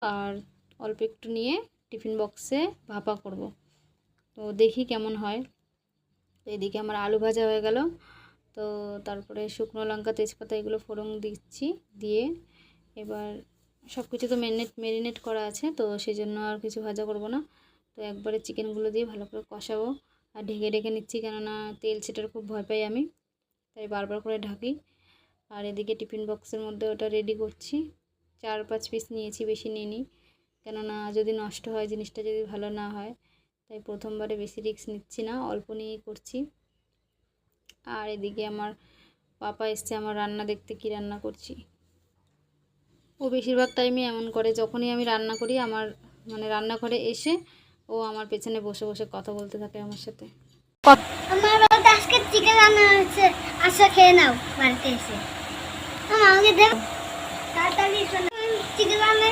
আর অল্প একটু নিয়ে টিফিন বক্সে ভাপা করব। তো দেখি কেমন হয়। তো এদিকে আমার আলু ভাজা হয়ে গেল। তো তারপরে শুকনো লঙ্কা তেজপাতা এগুলো ফোড়ন দিচ্ছি, দিয়ে এবার সব কিছু তো ম্যারিনেট করা আছে, তো সেই জন্য আর কিছু ভাজা করব না। তো একবারে চিকেনগুলো দিয়ে ভালো করে কষাবো আর ঢেকে ঢেকে নিচ্ছি, কেননা তেল ছিটার খুব ভয় পাই আমি, তাই বারবার করে ঢাকি। আর এদিকে টিফিন বক্সের মধ্যে ওটা রেডি করছি। 4-5 পিস নিয়েছি, বেশি নিইনি, কেননা যদি নষ্ট হয়, জিনিসটা যদি ভালো না হয়, তাই প্রথমবারে বেশি রিস্ক নিচ্ছি না, অল্প নিয়েই করছি। আর এদিকে আমার পাপা এসছে আমার রান্না দেখতে, কি রান্না করছি। ও বেশিরভাগ টাইমে এমন করে, যখনই আমি রান্না করি আমার মানে রান্নাঘরে এসে ও আমার পেছনে বসে বসে কথা বলতে থাকে আমার সাথে। আমার বাড়িতে আজকে চিকেন রান্না হয়েছে, আসো খেয়ে নাও বাড়িতে এসে। আমাকে দেব তাড়াতাড়ি চিকেন রান্না